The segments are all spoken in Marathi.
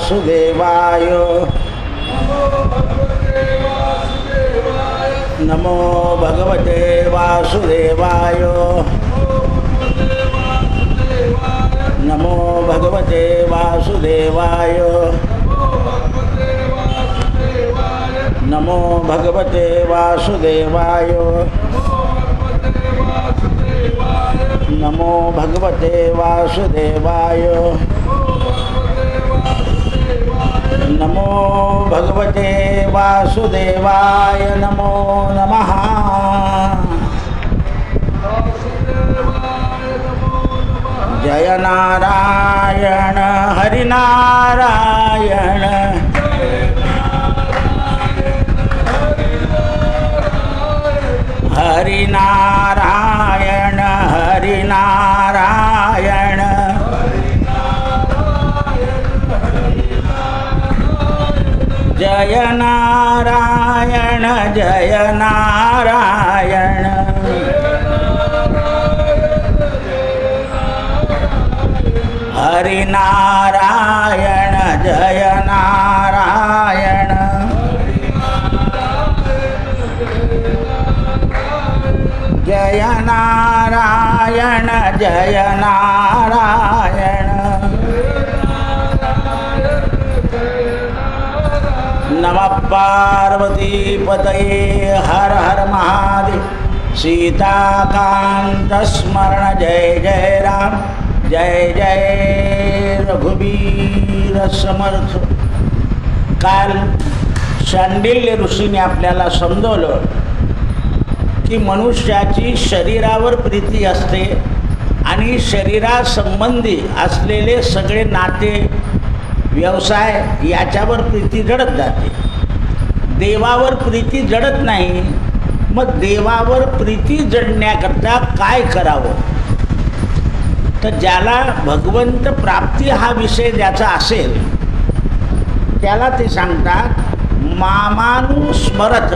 वासुदेवाय नमो भगवते वासुदेवाय नमो भगवते वासुदेवाय नमो भगवते वासुदेवाय नमो भगवते वासुदेवाय नमो भगवते वासुदेवाय नमो नमः। जय नारायण हरि नारायण हरि नारायण हरि नारायण जय नारायण जय नारायण हरि नारायण जय नारायण जय नारायण जय नारायण नमः पार्वती पतये हर हर महादेव। सीताकांत स्मरण जय जय राम जय जय रघुवीर समर्थ। काल शांडिल्य ऋषीने आपल्याला समजवलं की मनुष्याची शरीरावर प्रीती असते आणि शरीरासंबंधी असलेले सगळे नाते व्यवसाय याच्यावर प्रीती जडत जाते, देवावर प्रीती जडत नाही। मग देवावर प्रीती जडण्याकरता काय करावं? तर ज्याला भगवंत प्राप्ती हा विषय ज्याचा असेल त्याला ते सांगतात मामानुस्मरत,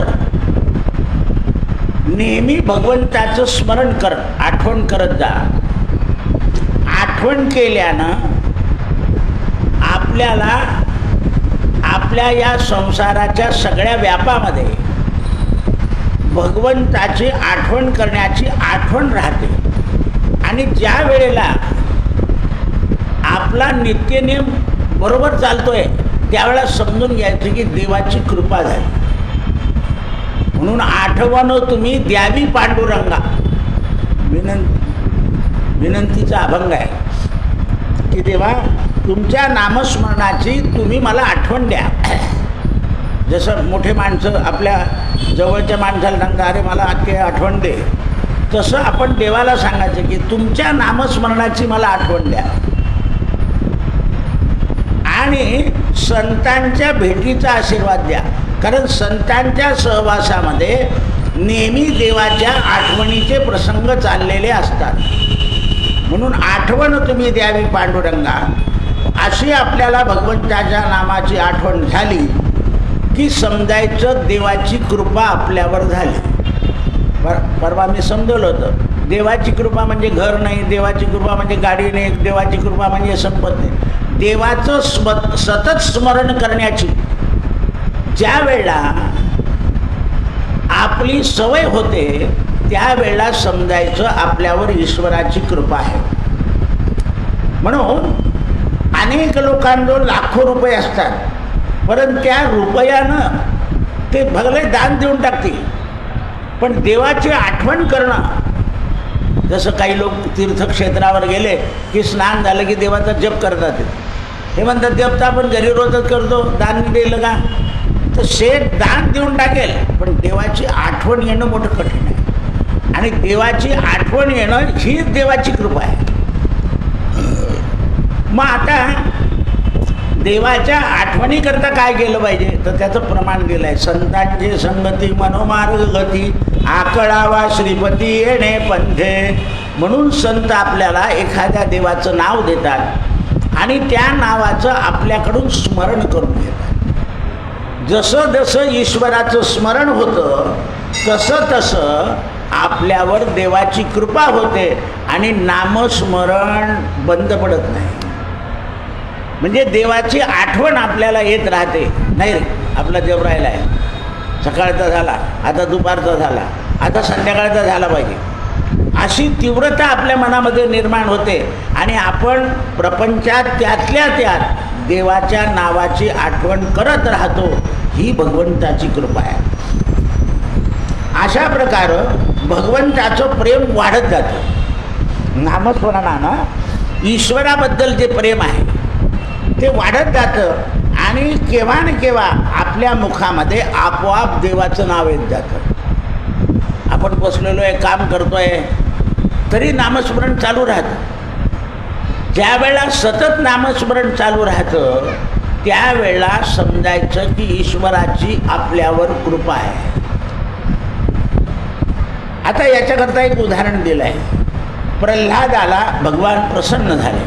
नेहमी भगवंताचं स्मरण कर, आठवण करत जा। आठवण केल्यानं आपल्याला आपल्या या संसाराच्या सगळ्या व्यापामध्ये भगवंताची आठवण करण्याची आठवण राहते आणि ज्या वेळेला आपला नित्यनेम बरोबर चालतोय त्यावेळेला समजून घ्यायचं की देवाची कृपा झाली। म्हणून आठवण तुम्ही द्यावी पांडुरंगा, विनंतीचा अभंग आहे की देवा तुमच्या नामस्मरणाची तुम्ही मला आठवण द्या। जसं मोठे माणसं आपल्या जवळच्या माणसाला सांगतात अरे मला आजची आठवण दे, तसं आपण देवाला सांगायचं की तुमच्या नामस्मरणाची मला आठवण द्या। आणि संतांच्या भेटीचा आशीर्वाद द्या, कारण संतांच्या सहवासामध्ये नेहमी देवाच्या आठवणीचे प्रसंग चाललेले असतात। म्हणून आठवण तुम्ही द्यावी पांडुरंगा, अशी आपल्याला भगवंताच्या नामाची आठवण झाली की समजायचं देवाची कृपा आपल्यावर झाली। परवा मी समजवलं होतं, देवाची कृपा म्हणजे घर नाही, देवाची कृपा म्हणजे गाडी नाही, देवाची कृपा म्हणजे संपत नाही। देवाचं सतत स्मरण करण्याची ज्या वेळेला आपली सवय होते त्यावेळेला समजायचं आपल्यावर ईश्वराची कृपा आहे। म्हणून अनेक लोकांजवळ लाखो रुपये असतात, परंतु त्या रुपयानं ते भले दान देऊन टाकतील, पण देवाची आठवण करणं, जसं काही लोक तीर्थक्षेत्रावर गेले की स्नान झालं की देवाचा जप करतात, हे म्हणतात जप तर आपण घरी रोजच करतो, दान दिलं का? तर शेठ दान देऊन टाकेल, पण देवाची आठवण येणं मोठं कठीण आहे। आणि देवाची आठवण येणं हीच देवाची कृपा आहे। मग आता देवाच्या आठवणीकरता काय केलं पाहिजे? तर त्याचं प्रमाण दिलं आहे, संतांची संगती मनोमार्ग गती आकळावा श्रीपती येणे पंथे। म्हणून संत आपल्याला एखाद्या देवाचं नाव देतात आणि त्या नावाचं आपल्याकडून स्मरण करून घेतात। जसं जसं ईश्वराचं स्मरण होतं तसं तसं आपल्यावर देवाची कृपा होते आणि नामस्मरण बंद पडत नाही। म्हणजे देवाची आठवण आपल्याला येत राहते. नाही रे, आपला जप राहिला आहे, सकाळचा झाला, आता दुपारचा झाला, आता संध्याकाळचा झाला पाहिजे, अशी तीव्रता आपल्या मनामध्ये निर्माण होते आणि आपण प्रपंचात त्यातल्या त्यात देवाच्या नावाची आठवण करत राहतो. ही भगवंताची कृपा आहे. अशा प्रकारे भगवंताचं प्रेम वाढत जातं. नामस्मरणानं ईश्वराबद्दल जे प्रेम आहे ते वाढत जातं आणि केव्हा न केव्हा आपल्या मुखामध्ये आपोआप देवाचं नाव येत जातं. आपण बसलेलो आहे, काम करतो आहे, तरी नामस्मरण चालू राहतं. ज्या वेळेला सतत नामस्मरण चालू राहतं त्यावेळेला समजायचं की ईश्वराची आपल्यावर कृपा आहे. आता याच्याकरता एक उदाहरण दिलं आहे. प्रल्हादाला भगवान प्रसन्न झाले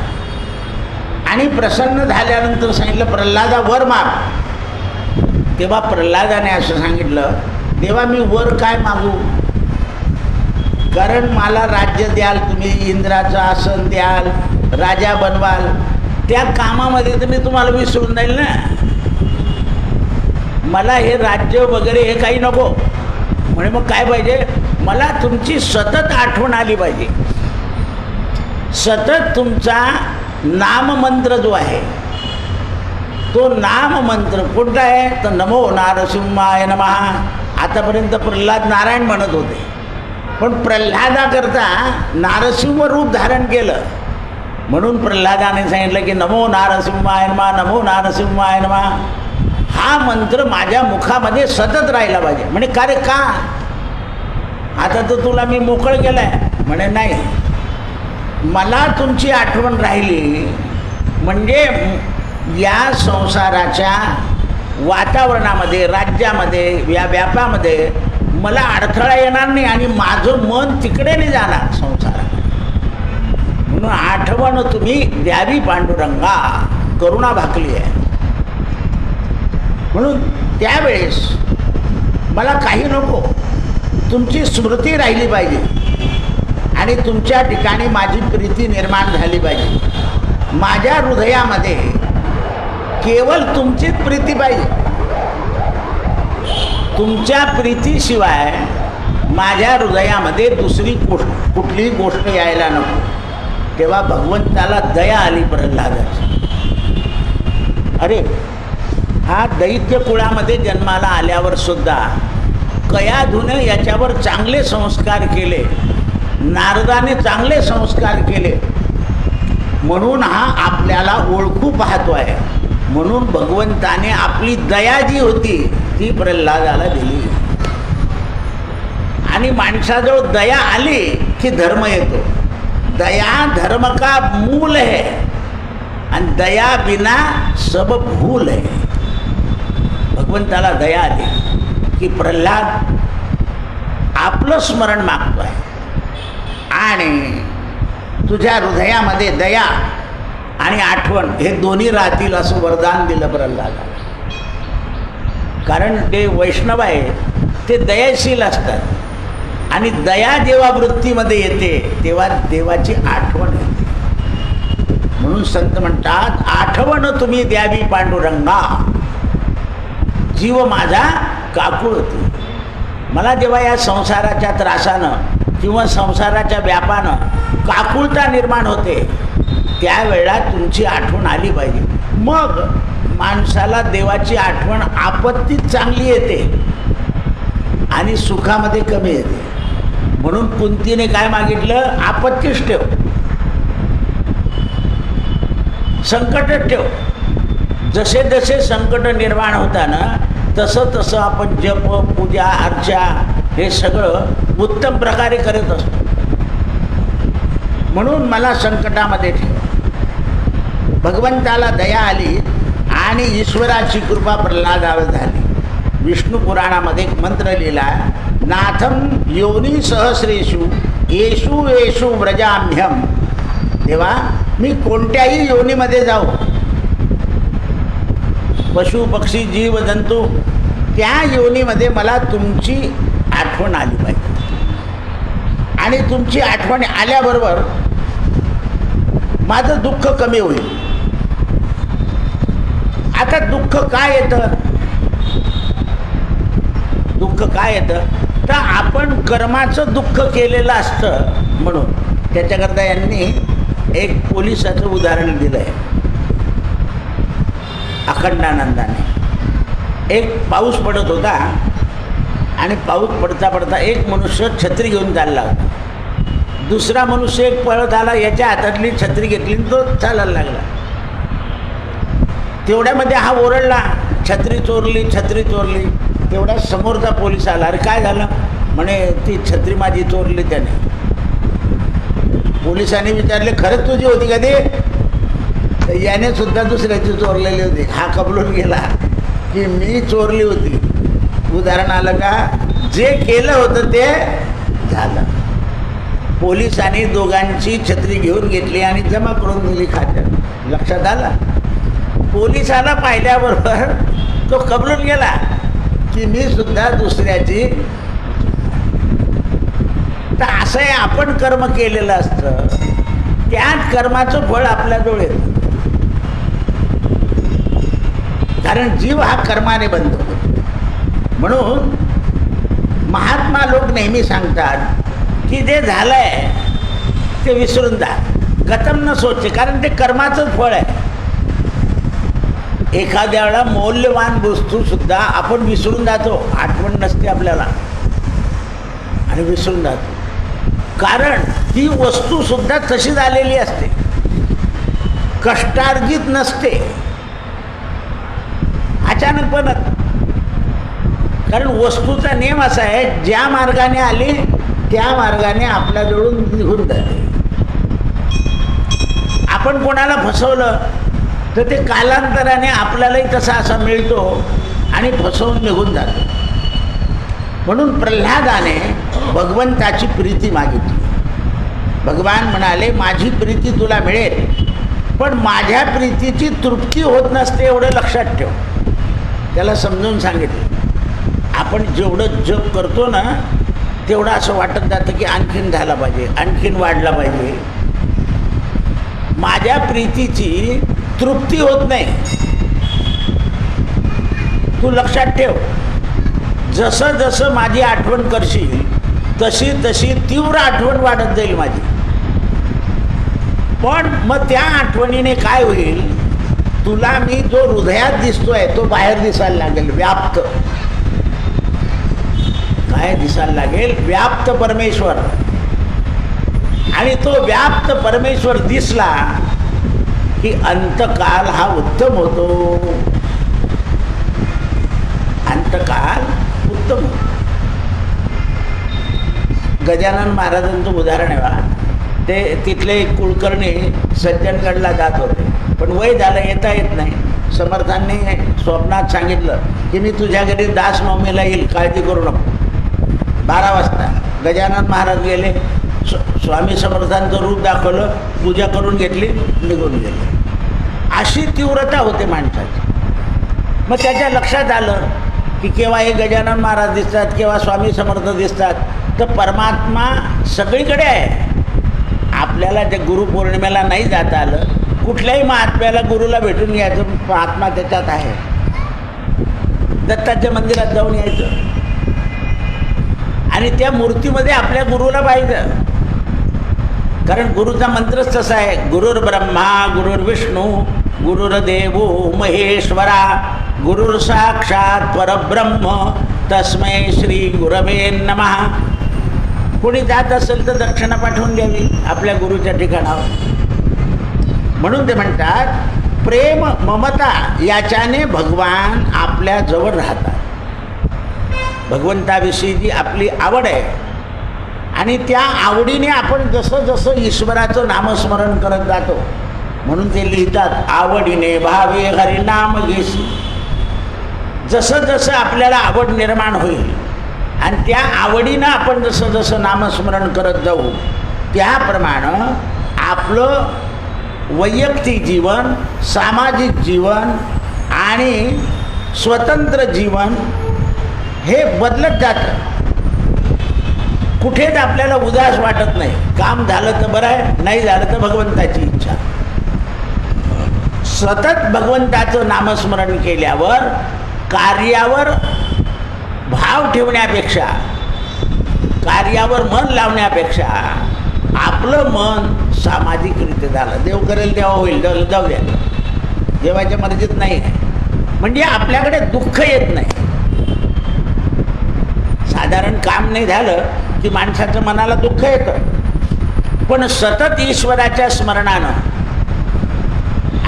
आणि प्रसन्न झाल्यानंतर सांगितलं, प्रल्हादा वर माग. तेव्हा प्रल्हादाने असं सांगितलं, देवा मी वर काय मागू, कारण मला राज्य द्याल तुम्ही, इंद्राचं आसन द्याल, राजा बनवाल, त्या कामामध्ये तर मी तुम्हाला विसरून जाईल ना. मला हे राज्य वगैरे हे काही नको. म्हणजे मग काय पाहिजे, मला तुमची सतत आठवण आली पाहिजे. सतत तुमचा नाममंत्र जो आहे तो नाममंत्र कोणता आहे तर नमो नारसिंहाय नमः. आतापर्यंत प्रल्हाद नारायण म्हणत होते, पण प्रल्हादाकरता नारसिंह रूप धारण केलं म्हणून प्रल्हादाने सांगितलं की नमो नारसिंहाय नमः, नमो नारसिंहाय नमः. हा मंत्र माझ्या मुखामध्ये सतत राहिला पाहिजे. म्हणे का रे, का आता तर तुला मी मोकळ केलं आहे. म्हणे नाही, मला तुमची आठवण राहिली म्हणजे या संसाराच्या वातावरणामध्ये, राज्यामध्ये, या व्यापामध्ये मला अडथळा येणार नाही आणि माझं मन तिकडे नाही जाणार संसारात. म्हणून आठवण तुम्ही द्यावी पांडुरंगा, करुणा भाकली आहे. म्हणून त्यावेळेस मला काही नको, तुमची स्मृती राहिली पाहिजे आणि तुमच्या ठिकाणी माझी प्रीती निर्माण झाली पाहिजे. माझ्या हृदयामध्ये केवळ तुमचीच प्रीती पाहिजे. तुमच्या प्रीतीशिवाय माझ्या हृदयामध्ये दुसरी कुठलीही गोष्ट यायला नको. तेव्हा भगवंताला दया आली प्रल्हादाची. अरे, हा दैत्य कुळामध्ये जन्माला आल्यावर सुद्धा कयाधूने याच्यावर चांगले संस्कार केले, नारदाने चांगले संस्कार केले, म्हणून हा आपल्याला ओळखू पाहतो आहे. म्हणून भगवंताने आपली दया जी होती ती प्रल्हादाला दिली. आणि माणसाजवळ दया आली की धर्म येतो. दया धर्म का मूल है आणि दया बिना सब भूल है. भगवंताला दया आली की प्रल्हाद आपलं स्मरण मागतो आहे आणि तुझ्या हृदयामध्ये दया आणि आठवण हे दोन्ही राहतील असं वरदान दिलं प्रल्हादाला. कारण ते वैष्णव आहे, ते दयाशील असतात आणि दया जेव्हा वृत्तीमध्ये येते तेव्हा देवाची आठवण येते. म्हणून संत म्हणतात, आठवण तुम्ही द्यावी पांडुरंगा, जीव माझा काकुळतो. मला जेव्हा या संसाराच्या त्रासानं किंवा संसाराच्या व्यापानं काकुळता निर्माण होते त्यावेळेला तुमची आठवण आली पाहिजे. मग माणसाला देवाची आठवण आपत्तीत चांगली येते आणि सुखामध्ये कमी येते. म्हणून कुंतीने काय मागितलं, आपत्तीच ठेव, संकटच ठेव. जसे जसे संकट निर्माण होताना तसं तसं आपण जप, पूजा, अर्चा हे सगळं उत्तम प्रकारे करत असतो. म्हणून मला संकटामध्ये ठेव. भगवंताला दया आली आणि ईश्वराची कृपा प्रल्हादावर झाली. विष्णू पुराणामध्ये एक मंत्र लिहिला, नाथम योनी सहस्रेषु येषु येषु व्रजाम्यहम. तेव्हा मी कोणत्याही योनीमध्ये जाऊ, पशु पक्षी जीव जंतू, त्या योनीमध्ये मला तुमची आठवण आली पाहिजे. आणि तुमची आठवण आल्याबरोबर माझं दुःख कमी होईल. आता दुःख काय येतं? दुःख काय येतं तर आपण कर्माचं दुःख केलेलं असतं म्हणून. त्याच्याकरता यांनी एक पोलिसाचं उदाहरण दिलं आहे अखंडानंदाने. एक पाऊस पडत होता आणि पाऊस पडता पडता एक मनुष्य छत्री घेऊन चालला होता. दुसरा मनुष्य एक पळत आला, याच्या हातातली छत्री घेतली आणि तो चालायला लागला. तेवढ्यामध्ये हा ओरडला, छत्री चोरली, छत्री चोरली. तेवढा समोरचा पोलीस आला, अरे काय झालं? म्हणे ती छत्री माझी चोरली त्याने. पोलिसांनी विचारले, खरंच तुझी होती का ती? तर याने सुद्धा दुसऱ्याची चोरलेली होती. हा कबलून गेला की मी चोरली होती. उदाहरण आलं का? जे केलं होतं ते झालं. पोलिसांनी दोघांची छत्री घेऊन घेतली आणि जमा करून दिली खात्यात. लक्षात आलं? पोलिसाला पाहिल्याबरोबर तो कबलून गेला की मी सुद्धा दुसऱ्याची. तर असं आहे, आपण कर्म केलेलं असतं, त्याच कर्माचं फळ आपल्याजवळ येतं. कारण जीव हा कर्माने बनतो. म्हणून महात्मा लोक नेहमी सांगतात की जे झालंय ते विसरून जा, गतम न सोचे, कारण ते कर्माचंच फळ आहे. एखाद्या वेळा मौल्यवान वस्तूसुद्धा आपण विसरून जातो, आठवण नसते आपल्याला आणि विसरून जातो. कारण ती वस्तूसुद्धा तशी झालेली असते, कष्टार्जित नसते, अचानकपणच. कारण वस्तूचा नियम असा आहे, ज्या मार्गाने आली त्या मार्गाने आपल्याजवळून निघून जाते. आपण कोणाला फसवलं तर ते कालांतराने आपल्यालाही तसा असा मिळतो आणि फसवून निघून जातो. म्हणून प्रल्हादाने भगवंताची प्रीती मागितली. भगवान म्हणाले, माझी प्रीती तुला मिळेल, पण माझ्या प्रीतीची तृप्ती होत नसते एवढं लक्षात ठेव. त्याला समजून सांगितलं. आपण जेवढं जप करतो ना तेवढं असं वाटत जातं की आणखीन झाला पाहिजे, आणखीन वाढला पाहिजे. माझ्या प्रीतीची तृप्ती होत नाही. तू लक्षात ठेव, जसं जसं माझी आठवण करशील तशी तशी तीव्र आठवण वाढत जाईल माझी. पण मग त्या आठवणीने काय होईल, तुला मी जो हृदयात दिसतोय तो बाहेर दिसायला लागेल, व्याप्त. काय दिसायला लागेल? व्याप्त परमेश्वर. आणि तो व्याप्त परमेश्वर दिसला की अंतकाल हा उत्तम होतो. अंतकाल उत्तम होतो. गजानन महाराजांचं उदाहरण आहे बा. ते तिथले कुलकर्णी सज्जनगडला जात होते, पण वय झालं, येता येत नाही. समर्थांनी स्वप्नात सांगितलं की मी तुझ्या घरी दास नवमीला येईल, काळजी करू नको. 12 वाजता गजानन महाराज गेले, स्वामी समर्थांचं रूप दाखवलं, पूजा करून घेतली, निघून गेले. अशी तीव्रता होते माणसाची. मग त्याच्या लक्षात आलं की केव्हा हे गजानन महाराज दिसतात, केव्हा स्वामी समर्थ दिसतात, तर परमात्मा सगळीकडे आहे. आपल्याला त्या गुरुपौर्णिमेला नाही जाता आलं, कुठल्याही महात्म्याला गुरुला भेटून यायचं, आत्मा त्याच्यात आहे. दत्ताच्या मंदिरात जाऊन यायचं आणि त्या मूर्तीमध्ये आपल्या गुरुला पाहिजे. कारण गुरुचा मंत्रच तसा आहे, गुरुर ब्रह्मा गुरुर्विष्णू गुरुर्देवो महेश्वरा गुरुर साक्षात परब्रह्म तस्मै श्री गुरवे नमः. कोणी जात असेल तर दक्षिणा पाठवून द्यावी आपल्या गुरुच्या ठिकाणावर. म्हणून ते म्हणतात प्रेम ममता याच्याने भगवान आपल्या जवळ राहतात. भगवंताविषयी जी आपली आवड आहे आणि त्या आवडीने आपण जसं जसं ईश्वराचं नामस्मरण करत जातो, म्हणून ते लिहितात आवडीने भावे हरिनाम घेसी. जसं जसं आपल्याला आवड निर्माण होईल आणि त्या आवडीनं आपण जसं जसं नामस्मरण करत जाऊ, त्याप्रमाणे आपलं वैयक्तिक जीवन, सामाजिक जीवन आणि स्वतंत्र जीवन हे बदलत जातं. कुठेच आपल्याला उदास वाटत नाही. काम झालं तर बरं आहे, नाही झालं तर भगवंताची इच्छा. सतत भगवंताचं नामस्मरण केल्यावर कार्यावर भाव ठेवण्यापेक्षा, कार्यावर मन लावण्यापेक्षा आपलं मन सामाजिकरित्या झालं. देव करेल तेव्हा होईल, जाऊ द्या, देवाच्या मर्जीत नाही. म्हणजे आपल्याकडे दुःख येत नाही. साधारण काम नाही झालं की माणसाच्या मनाला दुःख येतं, पण सतत ईश्वराच्या स्मरणानं.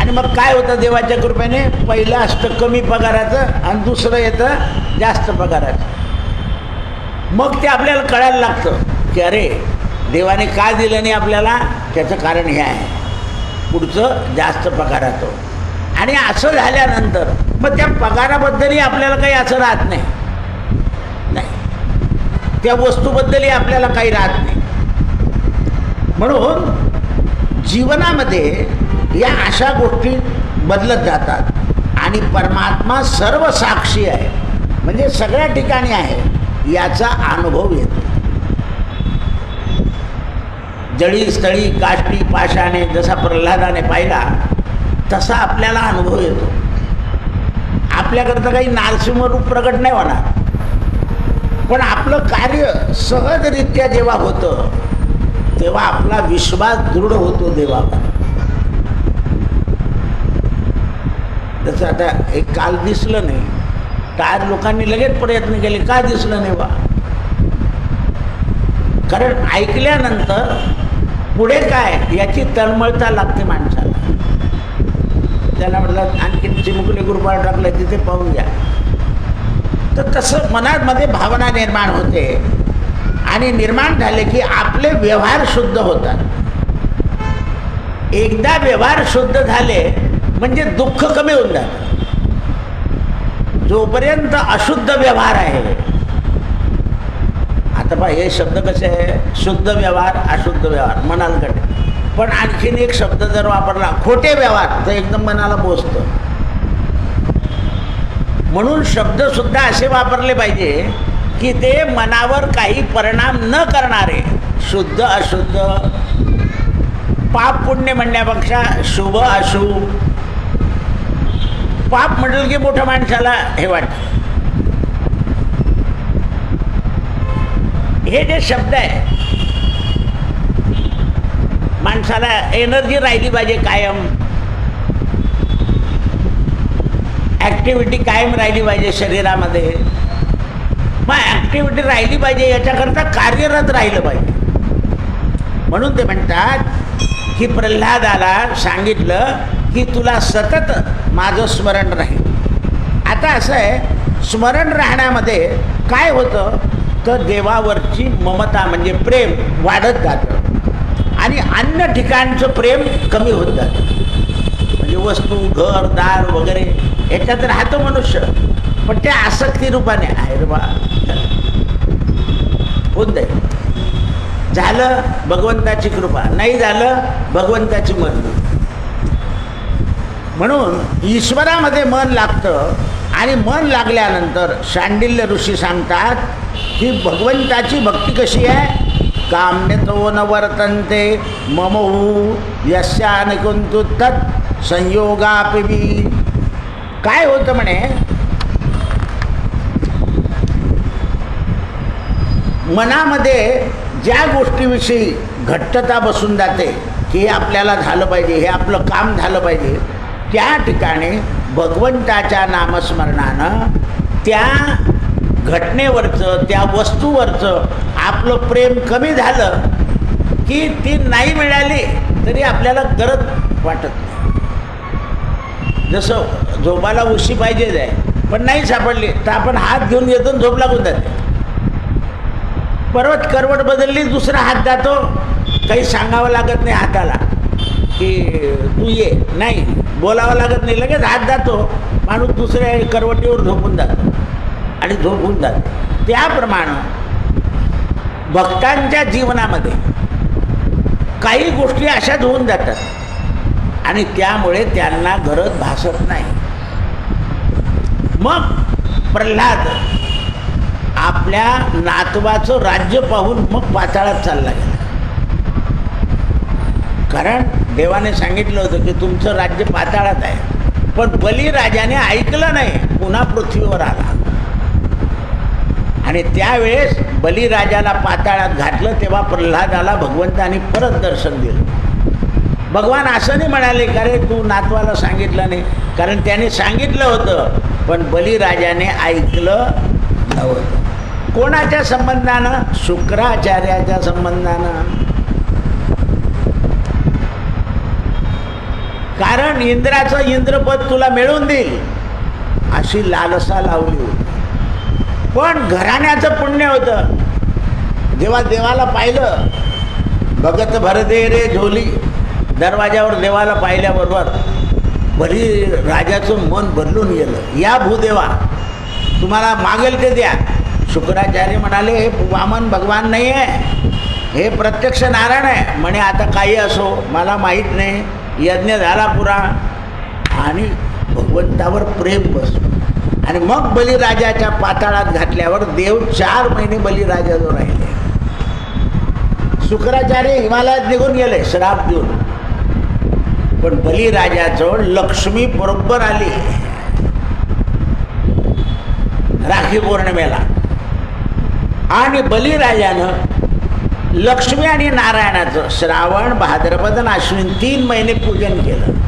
आणि मग काय होतं, देवाच्या कृपेने पहिलं असतं कमी पगाराचं आणि दुसरं येतं जास्त पगाराचं. मग ते आपल्याला कळायला लागतं की अरे देवाने का दिलं नाही आपल्याला, त्याचं कारण हे आहे, पुढचं जास्त पगाराचं. आणि असं झाल्यानंतर मग त्या पगाराबद्दलही आपल्याला काही असं राहत नाही, त्या वस्तूबद्दलही आपल्याला काही राहत नाही. म्हणून जीवनामध्ये या अशा गोष्टी बदलत जातात आणि परमात्मा सर्व साक्षी आहे, म्हणजे सगळ्या ठिकाणी आहे याचा अनुभव येतो. जळी स्थळी काष्टी पाशाने जसा प्रल्हादाने पाहिला तसा आपल्याला अनुभव येतो. आपल्याकडं काही नारसिंह रूप प्रकट नाही होणार, पण आपलं कार्य सहजरित्या जेव्हा होतं तेव्हा आपला विश्वास दृढ होतो देवावर. जसं आता एक काल दिसलं नाही, टायर लोकांनी लगेच प्रयत्न केले, का दिसलं नाही बा. कारण ऐकल्यानंतर पुढे काय याची तळमळता लागते माणसाला. त्याला म्हटलं आणखीन चिमुकले गुरुपाळ टाकलं तिथे पाहून घ्या. तर तसं मनामध्ये भावना निर्माण होते आणि निर्माण झाले की आपले व्यवहार शुद्ध होतात. एकदा व्यवहार शुद्ध झाले म्हणजे दुःख कमी होऊन जातं. जोपर्यंत अशुद्ध व्यवहार आहे, आता पहा हे शब्द कसे आहे, शुद्ध व्यवहार अशुद्ध व्यवहार मनाला कटे. पण आणखीन एक शब्द जर वापरला खोटे व्यवहार तर एकदम मनाला पोचतं. म्हणून शब्द सुद्धा असे वापरले पाहिजे की ते मनावर काही परिणाम न करणारे, शुद्ध अशुद्ध, पाप पुण्य म्हणण्यापेक्षा शुभ अशुभ. पाप म्हटलं की मोठ्या माणसाला हे वाटतं. हे जे शब्द आहे माणसाला एनर्जी राहिली पाहिजे कायम, ॲक्टिव्हिटी कायम राहिली पाहिजे शरीरामध्ये. मग ॲक्टिव्हिटी राहिली पाहिजे याच्याकरता कार्यरत राहिलं पाहिजे. म्हणून ते म्हणतात की प्रल्हादाला सांगितलं की तुला सतत माझं स्मरण राहील. आता असं आहे, स्मरण राहण्यामध्ये काय होतं तर देवावरची ममता म्हणजे प्रेम वाढत जातं आणि अन्य ठिकाणचं प्रेम कमी होत जातं. म्हणजे वस्तू घर दार वगैरे याच्यात राहतो मनुष्य, पण त्या आसक्ती रूपाने आहे रे बा होऊन जाईल. झालं भगवंताची कृपा, नाही झालं भगवंताची मर्जी. म्हणून ईश्वरामध्ये मन लागतं आणि मन लागल्यानंतर शांडिल्य ऋषी सांगतात की भगवंताची भक्ती कशी आहे, काम्यतो न वर्तन्ते ममहू यस्यानुकुंतु तत् संयोगापिबी. काय होतं म्हणे, मनामध्ये ज्या गोष्टीविषयी घट्टता बसून जाते की हे आपल्याला झालं पाहिजे, हे आपलं काम झालं पाहिजे, त्या ठिकाणी भगवंताच्या नामस्मरणानं त्या घटनेवरचं त्या वस्तूवरचं आपलं प्रेम कमी झालं की ती नाही मिळाली तरी आपल्याला गरज वाटत नाही. जसं झोपाला उशी पाहिजेच आहे, पण नाही सापडली तर आपण हात घेऊन येतो झोप लागून जाते. परत करवट बदलली दुसरा हात जातो, काही सांगावं लागत नाही हाताला की तू ये, नाही बोलावं लागत नाही, लगेच हात जातो, माणूस दुसऱ्या करवटीवर झोपून जातो आणि झोपून जातो. त्याप्रमाणे भक्तांच्या जीवनामध्ये काही गोष्टी अशाच होऊन जातात आणि त्यामुळे त्यांना गरज भासत नाही. मग प्रल्हाद आपल्या नातवाचं राज्य पाहून मग पाताळात चालला गेला. कारण देवाने सांगितलं होतं की तुमचं राज्य पाताळात आहे, पण बलिराजाने ऐकलं नाही, पुन्हा पृथ्वीवर आला. आणि त्यावेळेस बलिराजाला पाताळात घातलं, तेव्हा प्रल्हादाला भगवंतानी परत दर्शन दिलं. भगवान असं नाही म्हणाले का रे तू नातवाला सांगितलं नाही, कारण त्याने सांगितलं होतं पण बलिराजाने ऐकलं नव्हतं. कोणाच्या संबंधानं? शुक्राचार्याच्या संबंधानं. कारण इंद्राचं इंद्रपद तुला मिळवून देईल अशी लालसा लावली होती. पण घराण्याचं पुण्य होतं. जेव्हा देवाला पाहिलं, भगत भरदे रे झोली, दरवाजावर देवाला पाहिल्याबरोबर बली राजाचं मन बदलून गेलं. या भूदेवा, तुम्हाला मागेल ते द्या. शुक्राचार्य म्हणाले हे वामन भगवान नाही आहे, हे प्रत्यक्ष नारायण आहे. म्हणे आता काही असो, मला माहीत नाही, यज्ञ झाला पुरा. आणि भगवंतावर प्रेम बसलं. आणि मग बलिराजाच्या पाताळात घातल्यावर देव 4 महिने बलिराजाजवळ राहिले. शुक्राचार्य हिमालयात निघून गेले श्राप देऊन, पण बलिराजाजवळ लक्ष्मी बरोबर आली राखी पौर्णिमेला. आणि बलिराजानं लक्ष्मी आणि नारायणाचं श्रावण, भाद्रपद आणि अश्विन 3 महिने पूजन केलं.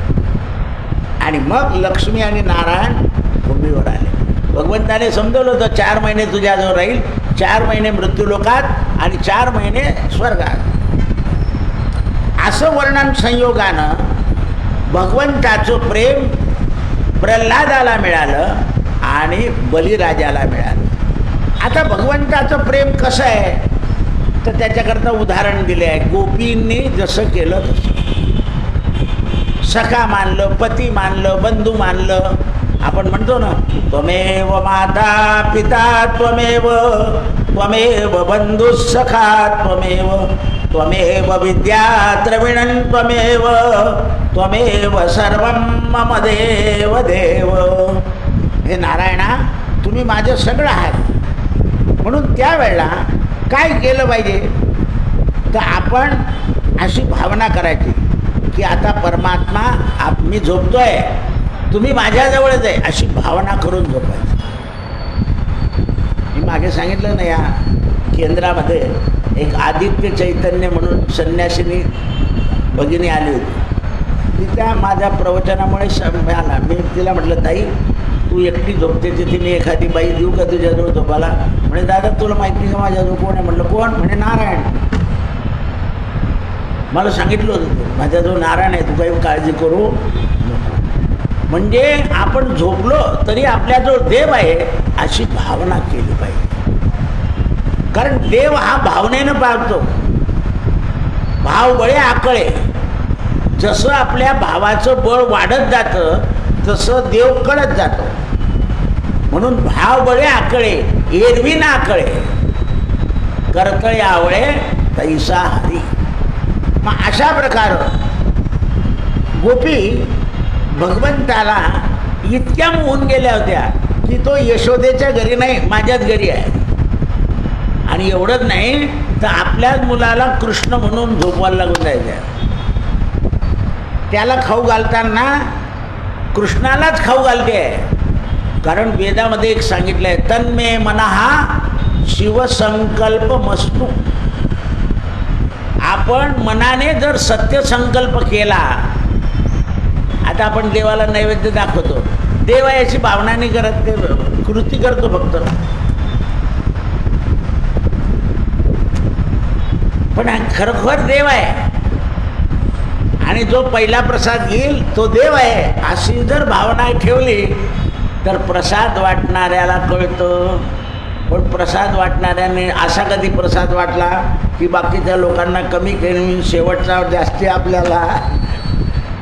आणि मग लक्ष्मी आणि नारायण भूमीवर आले. भगवंताने समजवलं होतं 4 महिने तुझ्याजवळ राहील, 4 महिने मृत्यूलोकात आणि 4 महिने स्वर्गात. असं वर्णन संयोगानं भगवंताचं प्रेम प्रल्हादाला मिळालं आणि बलिराजाला मिळालं. आता भगवंताचं प्रेम कसं आहे तर त्याच्याकरता उदाहरण दिले आहे. गोपींनी जसं केलं तसं, सखा मानलं, पती मानलं, बंधू मानलं. आपण म्हणतो ना, त्वमेव माता पिता त्वमेव, त्वमेव बंधू सखा त्वमेव, त्वमेव विद्या द्रविणं त्वमेव, त्वमेव सर्वं मम देव देव. हे नारायणा, तुम्ही माझं सगळं आहात. म्हणून त्यावेळेला काय केलं पाहिजे तर आपण अशी भावना करायची की आता परमात्मा मी झोपतोय, तुम्ही माझ्याजवळच आहे, अशी भावना करून झोपायची. मी मागे सांगितलं ना, या केंद्रामध्ये एक आदित्य चैतन्य म्हणून संन्यासिनी भगिनी आली होती. ती त्या माझ्या प्रवचनामुळे आला. मी तिला म्हटलं, ताई तू एकटी झोपते, तिथे मी एखादी बाई देऊ का तुझ्याजवळ झोपायला? म्हणे दादा तुला माहिती का माझ्याजवळ कोण आहे? म्हटलं कोण? म्हणे नारायण. मला सांगितलं होतं माझ्याजवळ नारायण आहे, तू काही काळजी करू. म्हणजे आपण झोपलो तरी आपल्याजवळ देव आहे अशी भावना केली पाहिजे. कारण देव हा भावनेनं पाहतो. भाव बळे आकळे. जसं आपल्या भावाचं बळ वाढत जातं तसं देव कळत जातो. म्हणून भाव बळे आकळे, एरवी ना आकळे, करतळे आवळे तैसा हरी. मग अशा प्रकारे गोपी भगवंताला इतक्या मोहून गेल्या होत्या की तो यशोदेच्या घरी नाही, माझ्याच घरी आहे. आणि एवढंच नाही तर आपल्याच मुलाला कृष्ण म्हणून झोपवायला लागून जायचं. त्याला खाऊ घालताना कृष्णालाच खाऊ घालते आहे. कारण वेदामध्ये एक सांगितलं आहे, तन्मे मनहा शिवसंकल्प मस्तू. आपण मनाने जर सत्य संकल्प केला, आता आपण देवाला नैवेद्य दाखवतो, देव याची भावना नाही करत, ते कृती करतो फक्त. पण खरोखर देव आहे आणि जो पहिला प्रसाद घेईल तो देव आहे अशी जर भावना ठेवली तर प्रसाद वाटणाऱ्याला कळतं. पण प्रसाद वाटणाऱ्याने असा कधी प्रसाद वाटला की बाकीच्या लोकांना कमी कमी, शेवटचा जास्ती आपल्याला,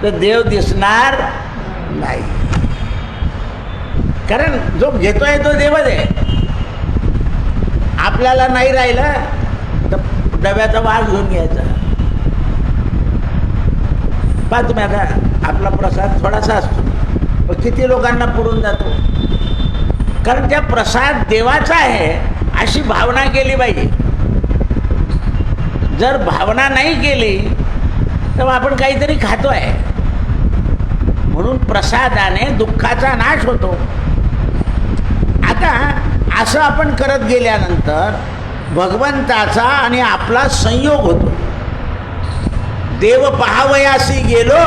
तर देव दिसणार नाही. कारण जो घेतोय तो देवच आहे. आपल्याला नाही राहिलं तर डब्याचा वास घेऊन घ्यायचा. पहा तुम्ही, आता आपला प्रसाद थोडासा असतो पण किती लोकांना पुरून जातो. कारण त्या प्रसाद देवाचा आहे अशी भावना केली पाहिजे. जर भावना नाही केली तेव्हा आपण काहीतरी खातोय, म्हणून प्रसादाने दुःखाचा नाश होतो. आता असं आपण करत गेल्यानंतर भगवंताचा आणि आपला संयोग होतो. देव पहावयासी गेलो,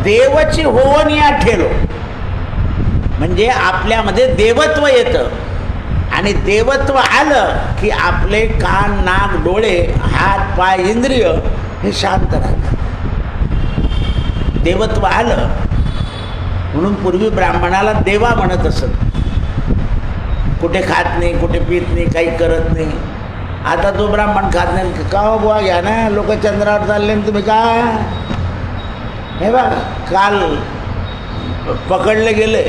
देवची होवनिया ठेलो. म्हणजे आपल्यामध्ये देवत्व येतं, आणि देवत्व आलं की आपले कान, नाक, डोळे, हात, पाय, इंद्रिय हे शांत राहतात. देवत्व आलं म्हणून पूर्वी ब्राह्मणाला देवा म्हणत असत. कुठे खात नाही, कुठे पित नाही, काही करत नाही. आता तो ब्राह्मण खात नाही. का हो बुवा, घ्या ना, लोक चंद्रावर चालले तुम्ही काय. हे बा, काल पकडले गेले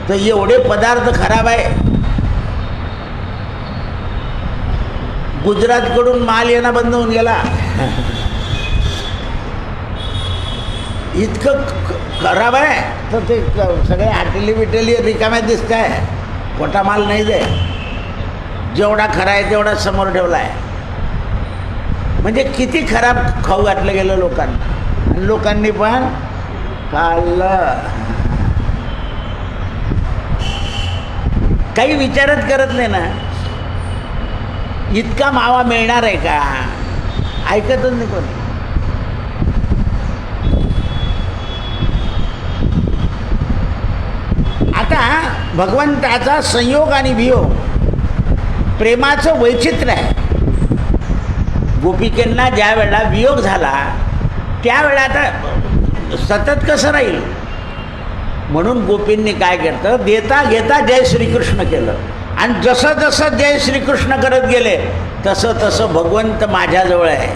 तर एवढे पदार्थ खराब आहे. गुजरातकडून माल येणं बंद होऊन गेला. इतकं खराब आहे तर ते सगळे हॉटेली बिटेली रिकाम्या दिसत आहे. खोटा माल नाही दे, जेवढा खरा आहे तेवढा समोर ठेवला आहे. म्हणजे किती खराब खाऊ घातलं गेलं लोकांना, आणि लोकांनी पण खाल्लं. काही विचारच करत नाही ना, इतका मावा मिळणार आहे का, ऐकतच नाही कोणी. आता भगवंताचा संयोग आणि वियोग प्रेमाचं वैचित्र्य आहे. गोपिकेंना ज्या वेळेला वियोग झाला त्यावेळेला आता सतत कसं राहील, म्हणून गोपींनी काय केलं, देता घेता जय श्रीकृष्ण केलं. आणि जसं जसं जय श्रीकृष्ण करत गेले तसं तसं भगवंत माझ्याजवळ आहे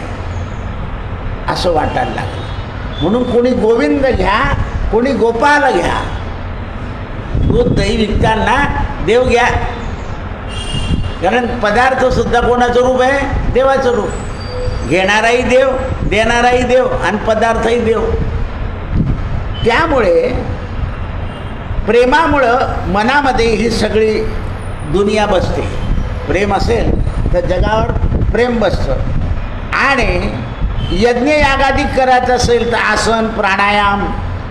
असं वाटायला लागलं. म्हणून कोणी गोविंद घ्या, कोणी गोपाल घ्या. दूध दही विकताना देव घ्या, कारण पदार्थ सुद्धा कोणाचं रूप आहे, देवाचं रूप. घेणाराही देव, देणाराही देव, आणि पदार्थही देव. त्यामुळे प्रेमामुळं मनामध्ये ही सगळी दुनिया बसते. प्रेम असेल तर जगावर प्रेम बसतं. आणि यज्ञयागादी करायचं असेल तर आसन, प्राणायाम,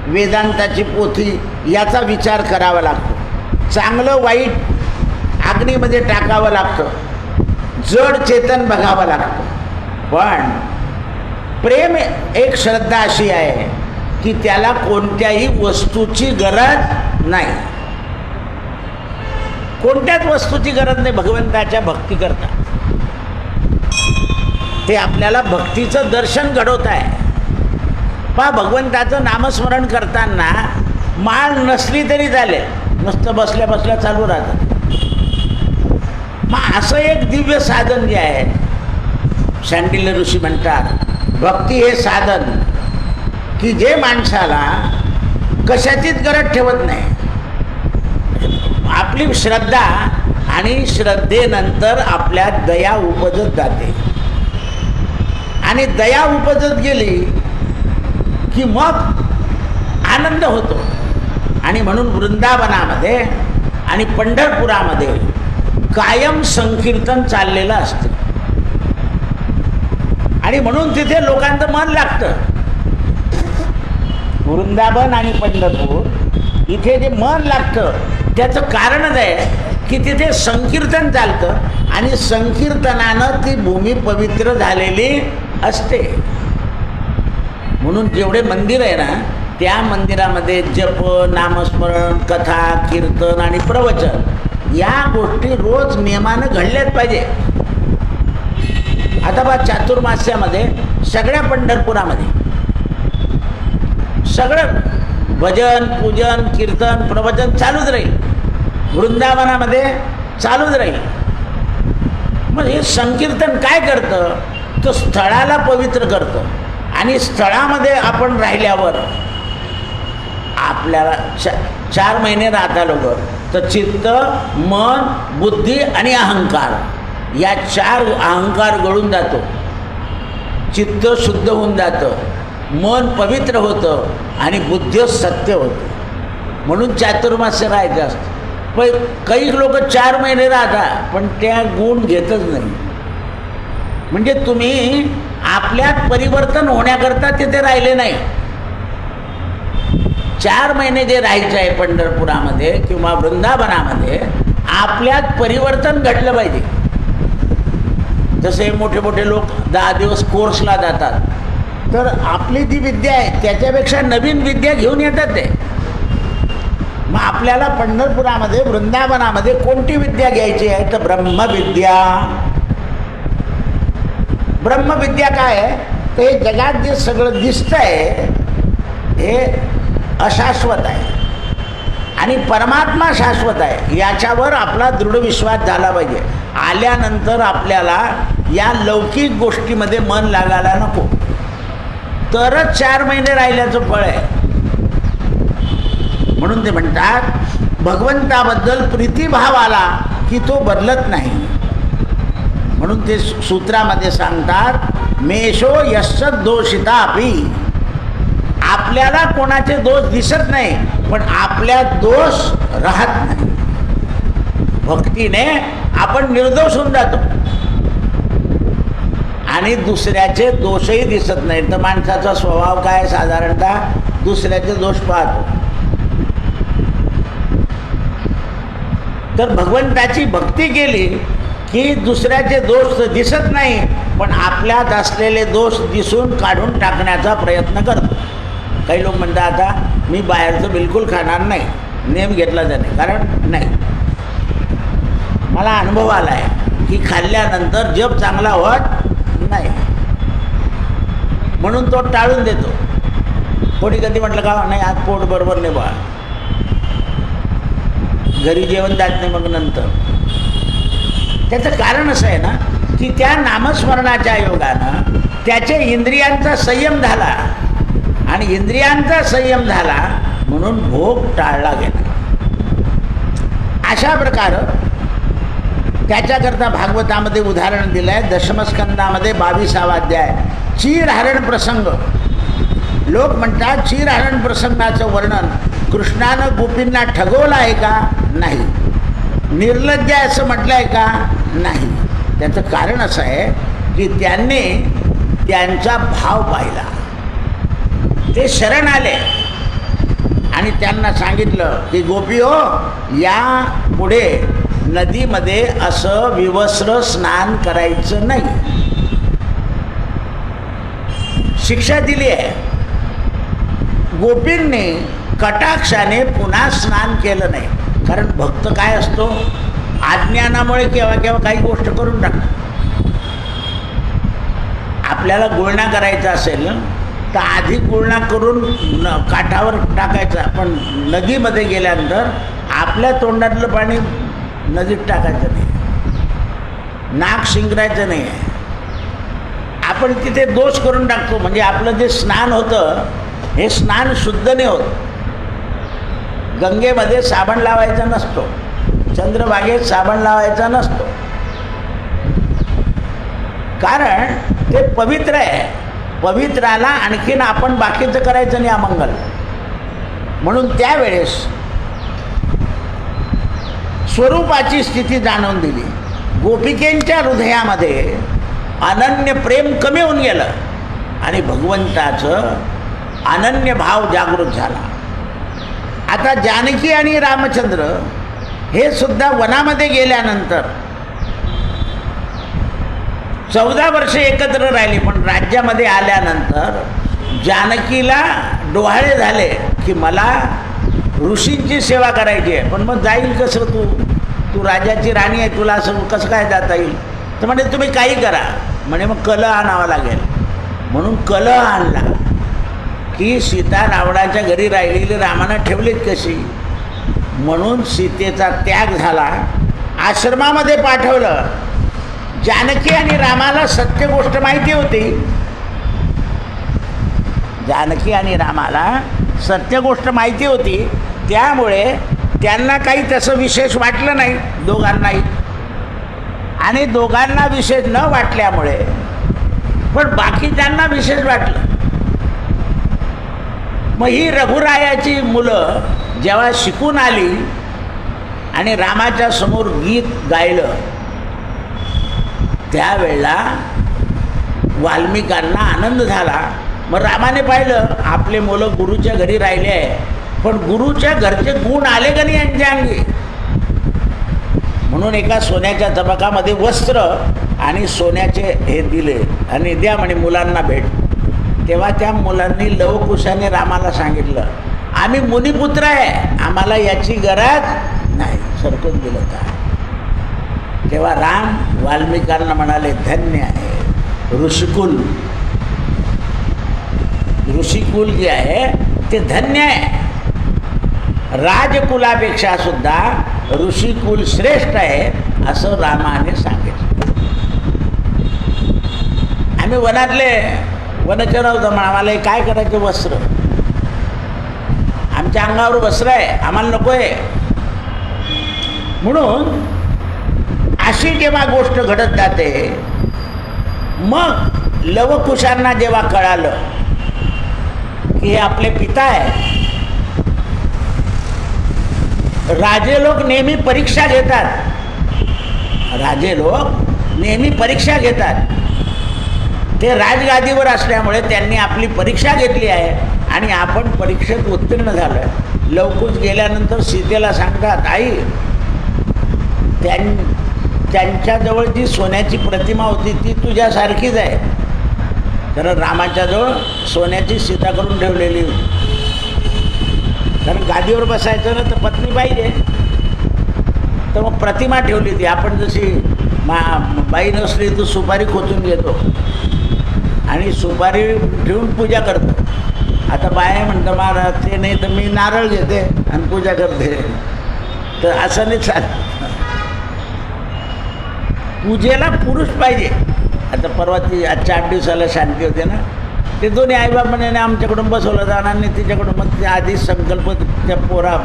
वेदांताची पोथी याचा विचार करावा लागतो. चांगलं वाईट अग्नीमध्ये टाकावं लागतं, जड चेतन बघावं लागतं. पण प्रेम एक श्रद्धा अशी आहे की त्याला कोणत्याही वस्तूची गरज नाही. कोणत्याच वस्तूची गरज नाही भगवंताच्या भक्ती करता. ते आपल्याला भक्तीचं दर्शन घडवत आहे. पहा, भगवंताचं नामस्मरण करताना माळ नसली तरी चालेल, नुसतं बसल्या बसल्या चालू राहतं. मग असं एक दिव्य साधन जे आहे, शांडिल्य ऋषी म्हणतात भक्ती हे साधन की जे माणसाला कशाचीच गरज ठेवत नाही. आपली श्रद्धा, आणि श्रद्धेनंतर आपल्या दया उपजत जाते. आणि दया उपजत गेली की मग आनंद होतो. आणि म्हणून वृंदावनामध्ये आणि पंढरपुरामध्ये कायम संकीर्तन चाललेलं असतं. आणि म्हणून तिथे लोकांचं मन लागतं. वृंदावन आणि पंढरपूर इथे जे मन लागतं त्याचं कारणच आहे की तिथे संकीर्तन चालतं, आणि संकीर्तनानं ती भूमी पवित्र झालेली असते. म्हणून जेवढे मंदिर आहे ना, त्या मंदिरामध्ये जप, नामस्मरण, कथा, कीर्तन आणि प्रवचन या गोष्टी रोज नियमानं घडल्याच पाहिजे. आता बा, चातुर्मास्यामध्ये सगळ्या पंढरपुरामध्ये सगळं भजन, पूजन, कीर्तन, प्रवचन चालूच राहील. वृंदावनामध्ये चालूच राहील. मग हे संकीर्तन काय करतं, तर स्थळाला पवित्र करतं. आणि स्थळामध्ये आपण राहिल्यावर आपल्याला 4 महिने राहता लोक, तर चित्त, मन, बुद्धी आणि अहंकार या 4 अहंकार गळून जातो. चित्त शुद्ध होऊन जातं, मन पवित्र होतं, आणि बुद्धी सत्य होतं. म्हणून चातुर्मास्य राहायचं असतं. पण काही लोक 4 महिने राहतात पण त्या गुण घेतच नाही. म्हणजे तुम्ही आपल्यात परिवर्तन होण्याकरता तिथे राहिले नाही. 4 महिने जे राहायचं आहे पंढरपुरामध्ये किंवा वृंदावनामध्ये, आपल्यात परिवर्तन घडलं पाहिजे. जसे मोठे मोठे लोक 10 दिवस कोर्सला जातात, तर आपली जी विद्या आहे त्याच्यापेक्षा नवीन विद्या घेऊन येतात ते. मग आपल्याला पंढरपुरामध्ये वृंदावनामध्ये कोणती विद्या घ्यायची आहे? तर ब्रह्मविद्या. ब्रह्मविद्या काय आहे? ते जगात जे सगळं दिसतंय हे अशाश्वत आहे आणि परमात्मा शाश्वत आहे, याच्यावर आपला दृढ विश्वास झाला पाहिजे. आल्यानंतर आपल्याला या लौकिक गोष्टीमध्ये मन लागायला नको, तरच 4 महिने राहिल्याचं फळ आहे. म्हणून ते म्हणतात भगवंताबद्दल प्रीतिभाव आला की तो बदलत नाही. म्हणून ते सूत्रामध्ये सांगतात मेषो यश्च दोषिता अपि. आपल्याला कोणाचे दोष दिसत नाही, पण आपल्यात दोष राहत नाही. भक्तीने आपण निर्दोष होऊन जातो आणि दुसऱ्याचे दोषही दिसत नाही. तर माणसाचा स्वभाव काय? साधारणतः दुसऱ्याचे दोष पाहतो. तर भगवंताची भक्ती केली की दुसऱ्याचे दोष तर दिसत नाही, पण आपल्यात असलेले दोष दिसून काढून टाकण्याचा प्रयत्न करतो. काही लोक म्हणतात आता मी बाहेरचं बिलकुल खाणार नाही, नेम घेतला त्याने, कारण नाही, मला अनुभव आला आहे की खाल्ल्यानंतर जप चांगला होत नाही, म्हणून तो टाळून देतो. कोणी कधी म्हटलं का नाही आज पोट बरोबर नाही बा, घरी जेवण जात नाही मग नंतर. त्याचं कारण असं आहे ना की त्या नामस्मरणाच्या योगानं त्याचे इंद्रियांचा संयम झाला आणि इंद्रियांचा संयम झाला म्हणून भोग टाळला गेला. अशा प्रकारे त्याच्याकरता भागवतामध्ये उदाहरण दिलं आहे. दशमस्कंदामध्ये 22वा अध्याय चीरहरण प्रसंग. लोक म्हणतात चीरहरण प्रसंगाचं वर्णन कृष्णानं गोपींना ठगवलं आहे का? नाही. निर्लज्ज आहे असं म्हटलं आहे का? नाही. त्याचं कारण असं आहे की त्यांनी त्यांचा भाव पाहिला. ते शरण आले आणि त्यांना सांगितलं की गोपी हो, या पुढे नदीमध्ये असं विवस्त्र स्नान करायचं नाही. शिक्षा दिली आहे. गोपींनी कटाक्षाने पुन्हा स्नान केलं नाही. कारण भक्त काय असतो, अज्ञानामुळे केव्हा केव्हा काही गोष्ट करून टाकतो. आपल्याला गुळणा करायचा असेल तर आधी गुळणा करून काठावर टाकायचा, पण नदीमध्ये गेल्यानंतर आपल्या तोंडातलं पाणी नदीत टाकायचं नाही, नाक शिंकरायचं नाही आहे. आपण तिथे दोष करून टाकतो. म्हणजे आपलं जे स्नान होतं हे स्नान शुद्ध नाही होत. गंगेमध्ये साबण लावायचा नसतो, चंद्रभागेत साबण लावायचा नसतो, कारण ते पवित्र आहे. पवित्राला आणखीन आपण बाकीचं करायचं नाही अमंगल. म्हणून त्यावेळेस स्वरूपाची स्थिती जाणवून दिली. गोपिकेंच्या हृदयामध्ये अनन्य प्रेम कमी होऊन गेलं आणि भगवंताचं अनन्य भाव जागृत झाला. आता जानकी आणि रामचंद्र हे सुद्धा वनामध्ये गेल्यानंतर 14 वर्षे एकत्र राहिले, पण राज्यामध्ये आल्यानंतर जानकीला डोहाळे झाले की मला ऋषींची सेवा करायची आहे, पण मग जाईल कसं? तू राजाची राणी आहे, तुला असं कसं काय जाता येईल? तर म्हणजे तुम्ही काही करा, म्हणे मग कलह आणावा लागेल. म्हणून कलह आणला की सीता रावणाच्या घरी राहिलेली रामानं ठेवलीत कशी, म्हणून सीतेचा त्याग झाला, आश्रमामध्ये पाठवलं. जानकी आणि रामाला सत्य गोष्ट माहिती होती. जानकी आणि रामाला सत्य गोष्ट माहिती होती, त्यामुळे त्यांना काही तसं विशेष वाटलं नाही दोघांनाही. आणि दोघांना विशेष न वाटल्यामुळे पण बाकीच्यांना विशेष वाटलं. मग ही रघुरायाची मुलं जेव्हा शिकून आली आणि रामाच्या समोर गीत गायलं, त्यावेळेला वाल्मिकांना आनंद झाला. मग रामाने पाहिलं आपले मुलं गुरुच्या घरी राहिले आहे, पण गुरुच्या घरचे गुण आले का नाही यांच्या अंगी. म्हणून एका सोन्याच्या तबकामध्ये वस्त्र आणि सोन्याचे हे दिले आणि द्या म्हणे मुलांना भेट. तेव्हा त्या मुलांनी लवकुशाने रामाला सांगितलं, आम्ही मुनिपुत्र आहे, आम्हाला याची गरज नाही, सरकून दिलं का. तेव्हा राम वाल्मिकांना म्हणाले, धन्य आहे ऋषिकुल. ऋषिकुल जे आहे ते धन्य आहे. राजकुलापेक्षा सुद्धा ऋषिकुल श्रेष्ठ आहे असं रामाने सांगितलं. आम्ही वनातले वनचर होतो, आम्हाला काय करायचं, वस्त्र आमच्या अंगावर वस्त्र आहे, आम्हाला नको आहे. म्हणून अशी जेव्हा गोष्ट घडत जाते, मग लवकुशांना जेव्हा कळालं की हे आपले पिता आहे. राजे लोक नेहमी परीक्षा घेतात, राजे लोक नेहमी परीक्षा घेतात. ते राजगादीवर असल्यामुळे त्यांनी आपली परीक्षा घेतली आहे आणि आपण परीक्षेत उत्तीर्ण झालो आहे. लवकुश गेल्यानंतर सीतेला सांगतात, आई त्यांच्याजवळ जी सोन्याची प्रतिमा होती ती तुझ्यासारखीच आहे. कारण रामाच्याजवळ सोन्याची सीता करून ठेवलेली होती. कारण गादीवर बसायचं ना तर पत्नी पाहिजे, तर मग प्रतिमा ठेवली ती. आपण जशी बाई नसली तर सुपारी खोचून घेतो आणि सुपारी ठेवून पूजा करतो. आता बाया म्हणतं महाराज ते नाही तर मी नारळ घेते आणि पूजा करते, तर असं नाही चालत. पूजेला पुरुष पाहिजे. आता परवा ती 8 दिवसाला शांती होते ना, ते दोन्ही आईबाप म्हणे आमच्याकडून बसवलं जाणार नाही तिच्याकडून. मग ते आधीच संकल्प त्या पोरा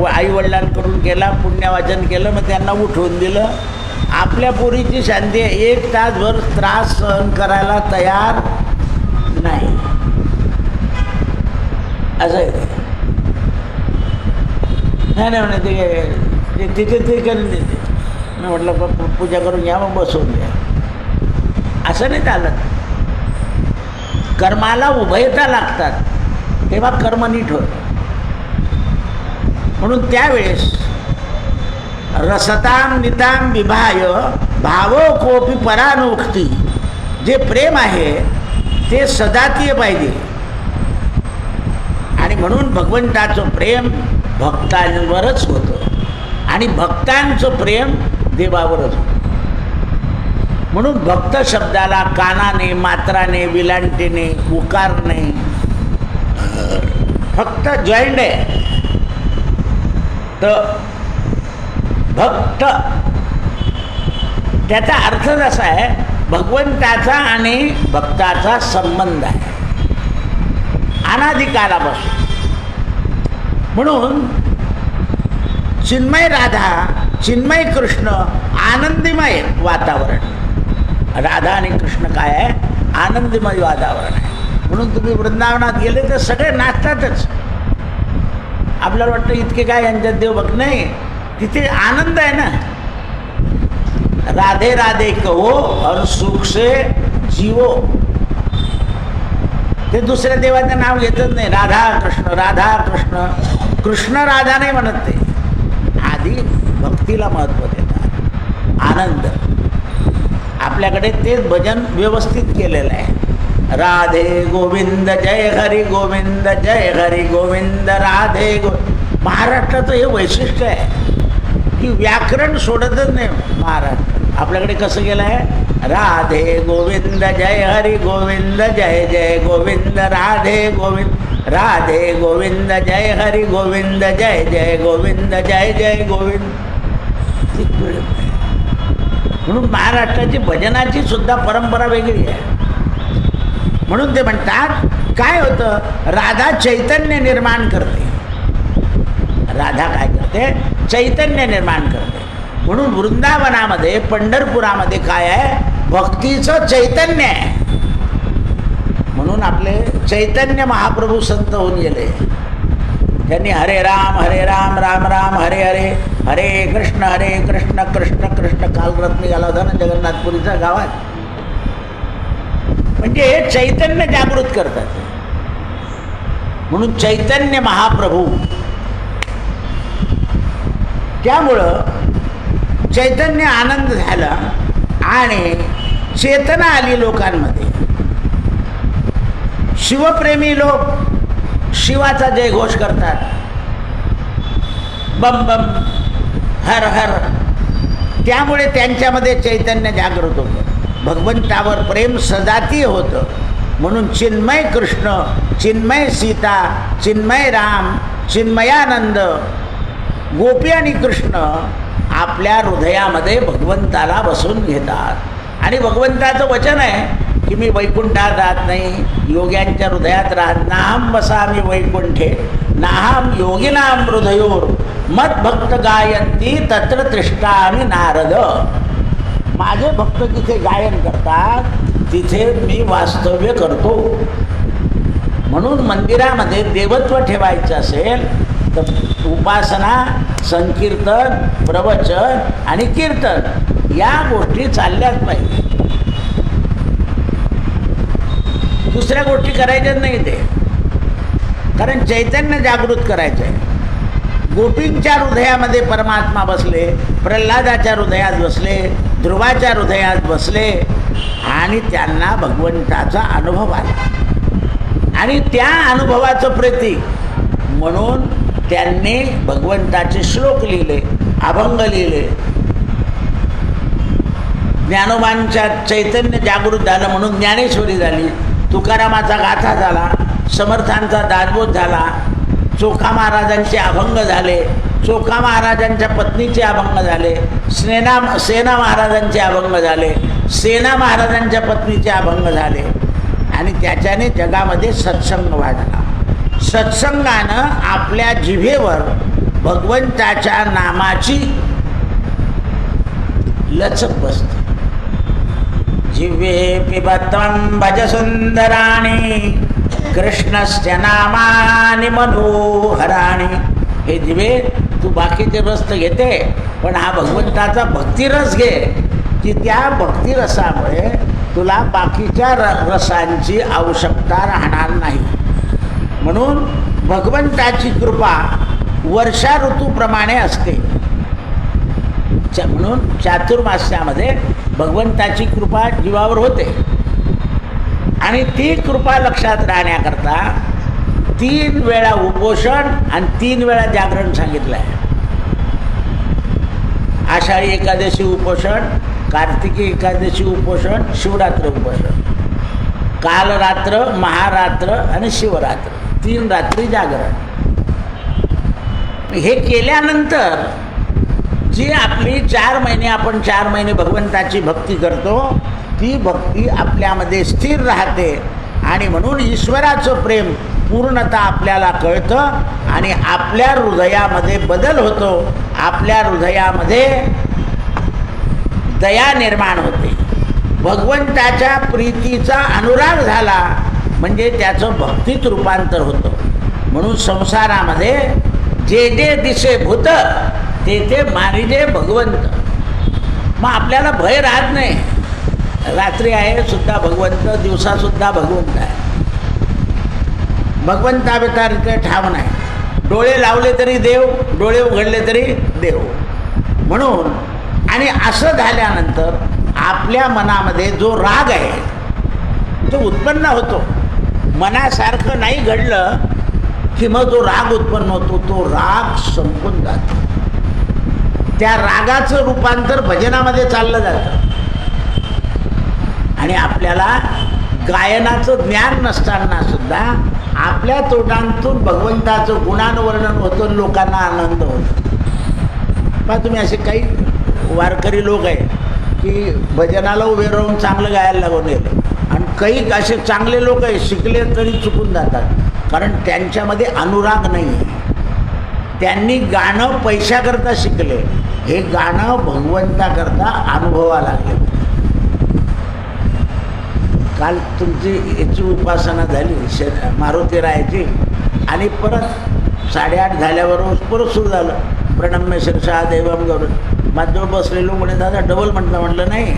आईवडिलांकडून केला, पुण्यवाचन केलं, मग त्यांना उठवून दिलं. आपल्या पोरीची शांती आहे, 1 तासभर त्रास सहन करायला तयार नाही, असं आहे ते. नाही म्हणे ते तिथे ते करून देते. मी म्हटलं पूजा करून घ्या, मग बसवून द्या. असं नाही चालत. कर्माला उभयता लागतात, तेव्हा कर्म नीट होतं. म्हणून त्यावेळेस रसताम निताम विभाय भावो कोपी परानोक्ती, जे प्रेम आहे ते सदातीय पाहिजे. आणि म्हणून भगवंताचं प्रेम भक्तांवरच होतं आणि भक्तांचं प्रेम देवावरच होतं. म्हणून भक्त शब्दाला कानाने, मात्राने, विलांटीने, उकारने फक्त जॉईंट आहे. तर भक्त त्याचा अर्थ असा आहे, भगवंताचा आणि भक्ताचा संबंध आहे अनादिकालापासून. म्हणून चिन्मय राधा, चिन्मय कृष्ण, आनंदमय वातावरण. राधा आणि कृष्ण काय आहे, आनंदमय वातावरण आहे. म्हणून तुम्ही वृंदावनात गेले तर सगळे नाचतातच. आपल्याला वाटतं इतके काय यांच्यात देवभक्त, नाही, तिथे आनंद आहे ना. राधे राधे कहो और सुख से जीवो. ते दुसऱ्या देवाचं नाव घेतच नाही. राधा कृष्ण, राधा कृष्ण, कृष्ण राधा नाही म्हणत. ते आधी भक्तीला महत्त्व देतात. आनंद आपल्याकडे तेच भजन व्यवस्थित केलेलं आहे. राधे गोविंद जय हरी गोविंद, जय हरी गोविंद राधे महाराष्ट्राचं हे वैशिष्ट्य आहे की व्याकरण सोडतच नाही महाराष्ट्र. आपल्याकडे कसं केलं आहे, राधे गोविंद जय हरी गोविंद, जय जय गोविंद राधे गोविंद, राधे गोविंद जय हरी गोविंद, जय जय गोविंद, जय जय गोविंद. म्हणून महाराष्ट्राची भजनाची सुद्धा परंपरा वेगळी आहे. म्हणून ते म्हणतात काय होतं, राधा चैतन्य निर्माण करते. राधा काय करते, चैतन्य निर्माण करते. म्हणून वृंदावनामध्ये, पंढरपुरामध्ये काय आहे, भक्तीचं चैतन्य आहे. म्हणून आपले चैतन्य महाप्रभू संत होऊन गेले. त्यांनी हरे राम राम राम हरे हरे, हरे कृष्ण कृष्ण कृष्ण काल रथ निघाला होता ना जगन्नाथपुरीच्या गावात. म्हणजे हे चैतन्य जागृत करतात. म्हणून चैतन्य महाप्रभू. त्यामुळं चैतन्य आनंद झाला आणि चेतना आली लोकांमध्ये. शिवप्रेमी लोक शिवाचा जयघोष करतात, बम बम हर हर. त्यामुळे त्यांच्यामध्ये चैतन्य जागृत होतं, भगवंतावर प्रेम सजातीय होतं. म्हणून चिन्मय कृष्ण, चिन्मय सीता, चिन्मय राम, चिन्मयानंद गोपी आणि कृष्ण आपल्या हृदयामध्ये भगवंताला बसून घेतात. आणि भगवंताचं वचन आहे की मी वैकुंठात राहत नाही, योग्यांच्या हृदयात राहत. नाहम वसामी वैकुंठे नाहम योगिनाम हृदयोर मत भक्त गायंती तत्र तिष्ठामि नारद. माझे भक्त जिथे गायन करतात तिथे मी वास्तव्य करतो. म्हणून मंदिरामध्ये देवत्व ठेवायचं असेल तर उपासना, संकीर्तन, प्रवचन आणि कीर्तन या गोष्टी चालल्याच पाहिजे. दुसऱ्या गोष्टी करायच्याच नाही ते, कारण चैतन्य जागृत करायचं आहे. गोपींच्या हृदयामध्ये परमात्मा बसले, प्रल्हादाच्या हृदयात बसले, ध्रुवाच्या हृदयात बसले आणि त्यांना भगवंताचा अनुभव आला. आणि त्या अनुभवाचं प्रतीक म्हणून त्यांनी भगवंताचे श्लोक लिहिले, अभंग लिहिले. ज्ञानोबांच्या चैतन्य जागृत झालं म्हणून ज्ञानेश्वरी झाली, तुकारामाचा गाथा झाला, समर्थांचा दासबोध झाला, चोखा महाराजांचे अभंग झाले, चोखा महाराजांच्या पत्नीचे अभंग झाले, सेना महाराजांचे अभंग झाले, सेना महाराजांच्या पत्नीचे अभंग झाले. आणि त्याच्याने जगामध्ये सत्संग वाढला. सत्संगानं आपल्या जिभेवर भगवंताच्या नामाची लचक बसते. जिव्हे पिबत्वं भज सुंदराणी कृष्णस्य नामानि मनोहराणी. हे जिव्हे तू बाकीचे रस तर घेते, पण हा भगवंताचा भक्तिरस घे की त्या भक्तिरसामुळे तुला बाकीच्या रसांची आवश्यकता राहणार नाही. म्हणून भगवंताची कृपा वर्षा ऋतूप्रमाणे असते. म्हणून चातुर्मास्यामध्ये भगवंताची कृपा जीवावर होते. आणि ती कृपा लक्षात राहण्याकरता 3 वेळा उपोषण आणि 3 वेळा जागरण सांगितलं आहे. आषाढी एकादशी उपोषण, कार्तिकी एकादशी उपोषण, शिवरात्र उपोषण, कालरात्र, महारात्र आणि शिवरात्र 3 रात्री जागरण. हे केल्यानंतर जी आपली 4 महिने आपण 4 महिने भगवंताची भक्ती करतो ती भक्ती आपल्यामध्ये स्थिर राहते. आणि म्हणून ईश्वराचं प्रेम पूर्णतः आपल्याला कळतं आणि आपल्या हृदयामध्ये बदल होतो. आपल्या हृदयामध्ये दया निर्माण होते. भगवंताच्या प्रीतीचा अनुराग झाला म्हणजे त्याचं भक्तीत रूपांतर होतं. म्हणून संसारामध्ये जे जे दिसे भूत ते ते मानिजे भगवंत. मग आपल्याला भय राहत नाही. रात्री आहे सुद्धा भगवंत, दिवसासुद्धा भगवंत आहे. भगवंताव्यतिरिक्त ठाव नाही. डोळे लावले तरी देव, डोळे उघडले तरी देव. म्हणून आणि असं झाल्यानंतर आपल्या मनामध्ये जो राग आहे तो उत्पन्न होतो. मनासारखं नाही घडलं की मग जो राग उत्पन्न होतो तो राग संपून जातो. त्या रागाचं रूपांतर भजनामध्ये चाललं जातं. आणि आपल्याला गायनाचं ज्ञान नसताना सुद्धा आपल्या तोंडातून भगवंताचं गुणानुवर्णन होतं, लोकांना आनंद होतो. पहा तुम्ही असे काही वारकरी लोक आहेत की भजनाला उभे राहून चांगलं गायला लागून गेले. आणि काही असे चांगले लोक आहेत शिकले तरी चुकून जातात, कारण त्यांच्यामध्ये अनुराग नाही आहे. त्यांनी गाणं पैशाकरता शिकले, हे गाणं भगवंताकरता अनुभवा लागले. काल तुमची याची उपासना झाली मारुतीरायाची आणि परत 8:30 झाल्यावर परत सुरू झालं प्रणम्य शीर्षा देवम गौरव. माझ्याजवळ बसलेलो म्हणे दादा डबल म्हटलं नाही,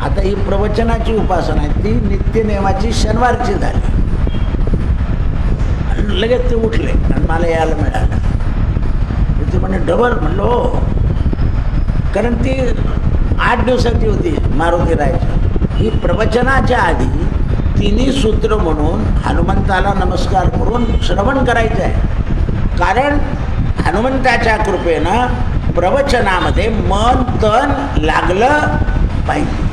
आता ही प्रवचनाची उपासना आहे, ती नित्यनेमाची शनिवारची झाली. आणि लगेच ते उठले आणि मला यायला मिळालं. ते म्हणे डबल. म्हणलं हो, कारण ती 8 दिवसाची होती मारुती राहायची. ही प्रवचनाच्या आधी तिन्ही सूत्र म्हणून हनुमंताला नमस्कार करून श्रवण करायचं आहे. कारण हनुमंताच्या कृपेनं प्रवचनामध्ये मन तन लागलं पाहिजे.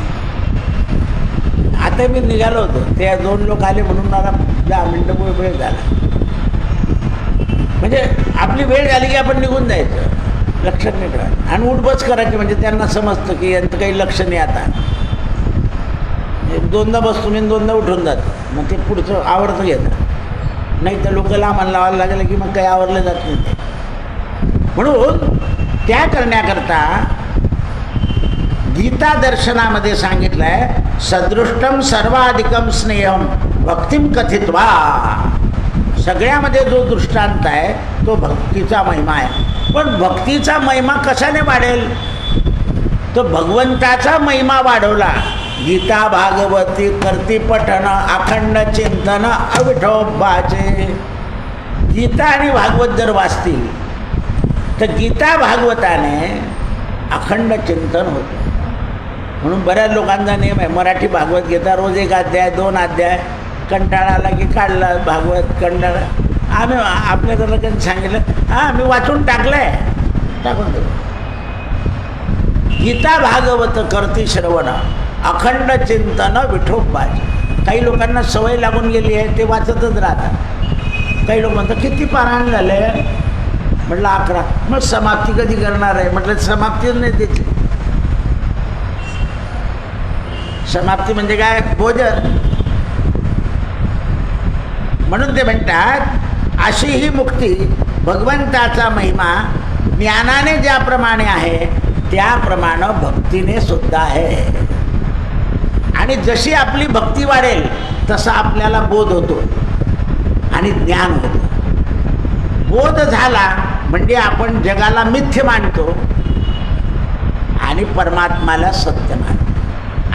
आता मी निघालो होतो, ते 2 लोक आले म्हणून मला 10 मिनटं वेळ झाला. म्हणजे आपली वेळ झाली की आपण निघून जायचं, लक्षात नाही ठेवायचं. आणि उठबस करायची, म्हणजे त्यांना समजतं की यांचं काही लक्ष नाही. आता 2दा बसतो मी 2दा उठून जातो, मग ते पुढचं आवडतं घेतं. नाही तर लोक लांब लावायला लागलं की मग काही आवरलं जात नाही ते. म्हणून त्या करण्याकरता गीता दर्शनामध्ये सांगितलं आहे, सदृष्टम सर्वाधिकम स्नेहम भक्तिम कथित्वा. सगळ्यामध्ये जो दृष्टांत आहे तो भक्तीचा महिमा आहे. पण भक्तीचा महिमा कशाने वाढेल? तर भगवंताचा महिमा वाढवला. गीता भागवती करती पठण अखंड चिंतन अविठोबाचे. गीता आणि भागवत जर वाचतील तर गीता भागवताने अखंड चिंतन होतं. म्हणून बऱ्याच लोकांचा नियम आहे, मराठी भागवत गीता रोज 1 अध्याय 2 अध्याय, कंटाळा आला की काढला भागवत. कंटाळा आम्ही आपल्याकडलं त्यांनी सांगितलं, हां मी वाचून टाकलं आहे, टाकून दे. गीता भागवत करती श्रवण अखंड चिंतन विठोबाचे. काही लोकांना सवय लागून गेली आहे, ते वाचतच राहतात. काही लोक म्हणतात किती पारायण झाले? म्हटलं 11. मग समाप्ती कधी करणार आहे? म्हटलं समाप्तीच नाही त्याची. समाप्ती म्हणजे काय? भोजन. म्हणून ते म्हणतात अशी ही मुक्ती, भगवंताचा महिमा ज्ञानाने ज्याप्रमाणे आहे त्याप्रमाणे भक्तीने सुद्धा आहे. आणि जशी आपली भक्ती वाढेल तसा आपल्याला बोध होतो आणि ज्ञान होतं. बोध झाला म्हणजे आपण जगाला मिथ्य मानतो आणि परमात्माला सत्य मानतो.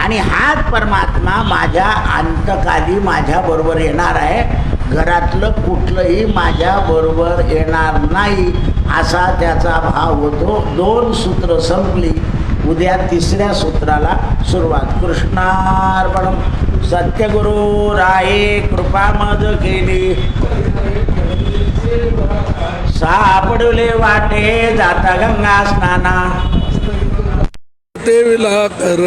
आणि हाच परमात्मा माझ्या अंतकाली माझ्याबरोबर येणार आहे, घरातलं कुठलंही माझ्याबरोबर येणार नाही असा त्याचा भाव होतो. 2 सूत्र संपली, उद्या 3ऱ्या सूत्राला सुरुवात. कृष्णार्पणम. सत्यगुरु राये कृपा मज केली, सापडले वाटे जाता गंगा स्नाना. देवीला कर